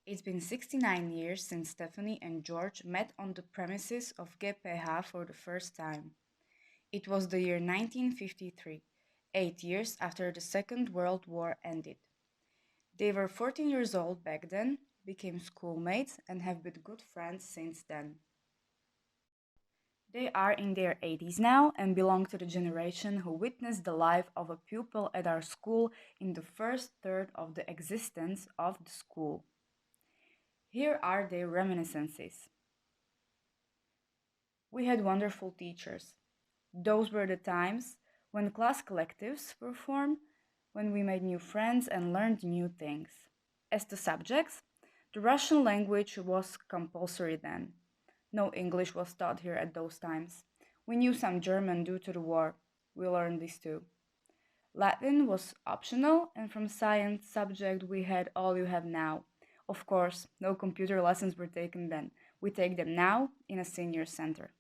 It's been 69 years since Stephanie and George met on the premises of GPH for the first time. It was the year 1953, 8 years after the Second World War ended. They were 14 years old back then, became schoolmates, and have been good friends since then. They are in their 80s now and belong to the generation who witnessed the life of a pupil at our school in the first third of the existence of the school. Here are their reminiscences. We had wonderful teachers. Those were the times when class collectives were formed, when we made new friends and learned new things. As to subjects, the Russian language was compulsory then. No English was taught here at those times. We knew some German due to the war. We learned this too. Latin was optional, and from science subject we had all you have now. Of course, no computer lessons were taken then. We take them now in a senior center.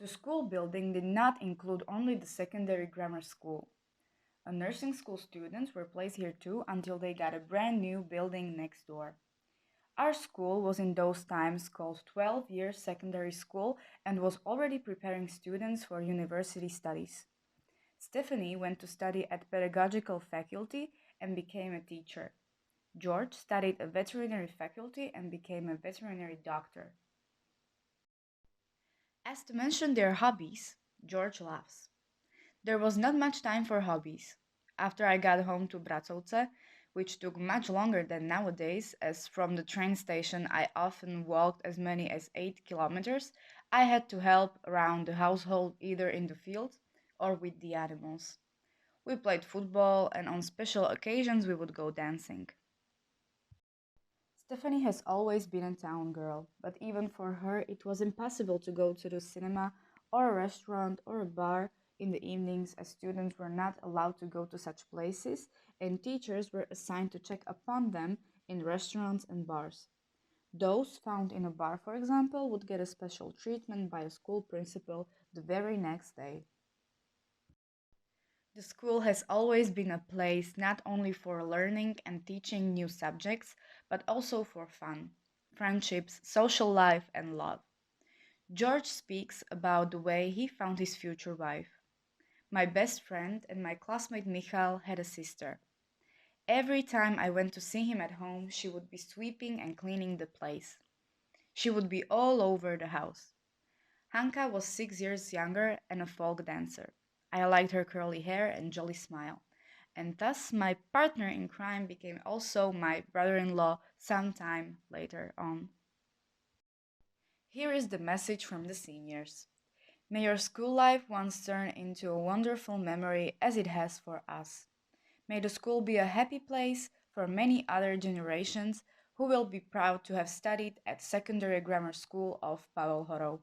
The school building did not include only the secondary grammar school. A nursing school students were placed here too until they got a brand new building next door. Our school was in those times called 12-year secondary school and was already preparing students for university studies. Stephanie went to study at pedagogical faculty and became a teacher. George studied a veterinary faculty and became a veterinary doctor. As to mention their hobbies, George laughs. There was not much time for hobbies. After I got home to Bracovce, which took much longer than nowadays, as from the train station I often walked as many as 8 kilometers, I had to help around the household either in the field or with the animals. We played football, and on special occasions we would go dancing. Stephanie has always been a town girl, but even for her it was impossible to go to the cinema or a restaurant or a bar in the evenings, as students were not allowed to go to such places and teachers were assigned to check upon them in restaurants and bars. Those found in a bar, for example, would get a special treatment by a school principal the very next day. The school has always been a place not only for learning and teaching new subjects, but also for fun, friendships, social life, and love. George speaks about the way he found his future wife. My best friend and my classmate Michal had a sister. Every time I went to see him at home, she would be sweeping and cleaning the place. She would be all over the house. Hanka was 6 years younger and a folk dancer. I liked her curly hair and jolly smile, and thus my partner in crime became also my brother-in-law sometime later on. Here is the message from the seniors. May your school life once turn into a wonderful memory as it has for us. May the school be a happy place for many other generations who will be proud to have studied at Secondary Grammar School of Pavla Horova.